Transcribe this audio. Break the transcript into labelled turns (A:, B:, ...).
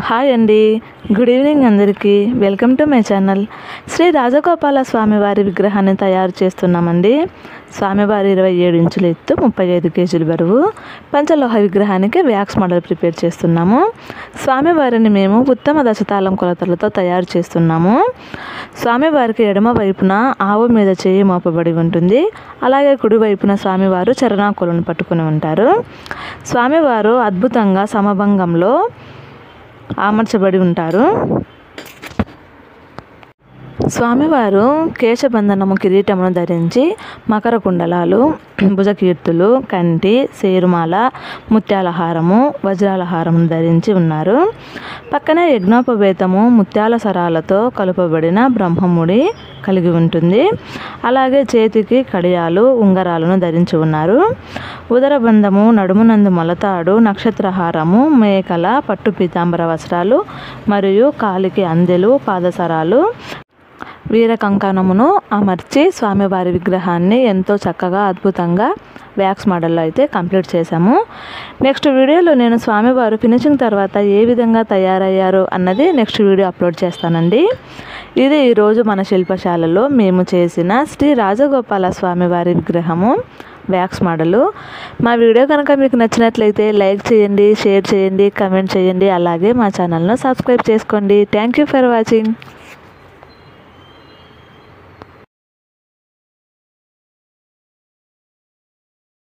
A: Hi అండి, good evening అందరికీ. Welcome to my channel. Shri Rajagopala స్వామివారి విగ్రహాన్ని తయారు చేస్తున్నామండి. స్వామివారి 27 ఇంచుల ఎత్తు, 35 కేజీల బరువు పంచలోహ విగ్రహానికి వ్యాక్స్ మోడల్ ప్రిపేర్ చేస్తున్నాము. స్వామివారిని మేము ఉత్తమ దశతాళం కొలతలతో తయారు చేస్తున్నాము. స్వామివారికి ఎడమ వైపున ఆవు మీద చేయి మోపబడి ఉంటుంది. అలాగే కుడి వైపున స్వామివారు చరణాకులను పట్టుకుని ఉంటారు. స్వామివారు అద్భుతంగా సమభంగంలో అమర్చబడి ఉంటారు. స్వామివారు కేశబంధనము కిరీటమును ధరించి మకర కుండలాలు, భుజకీర్తులు, కంటి, సేరుమాల, ముత్యాల హారము, వజ్రాల హారమును ధరించి ఉన్నారు. పక్కనే యజ్ఞోపవేతము ముత్యాల సరాలతో కలుపబడిన బ్రహ్మముడి కలిగి ఉంటుంది. అలాగే చేతికి కడియాలు, ఉంగరాలను ధరించి ఉన్నారు. ఉదరబంధము, నడుమునందు మొలతాడు, నక్షత్రహారము, మేకల పట్టు పీతాంబర వస్త్రాలు మరియు కాలికి అందెలు, పాదసరాలు, వీర కంకణమును అమర్చి స్వామివారి విగ్రహాన్ని ఎంతో చక్కగా అద్భుతంగా వ్యాక్స్ మోడల్లో అయితే కంప్లీట్ చేశాము. నెక్స్ట్ వీడియోలో నేను స్వామివారు ఫినిషింగ్ తర్వాత ఏ విధంగా తయారయ్యారు అన్నది నెక్స్ట్ వీడియో అప్లోడ్ చేస్తానండి. ఇది ఈరోజు మన శిల్పశాలలో మేము చేసిన శ్రీ రాజగోపాల స్వామివారి విగ్రహము వ్యాక్స్ మోడలు. మా వీడియో కనుక మీకు నచ్చినట్లయితే లైక్ చేయండి, షేర్ చేయండి, కమెంట్ చేయండి. అలాగే మా ఛానల్ను సబ్స్క్రైబ్ చేసుకోండి. Thank you for watching.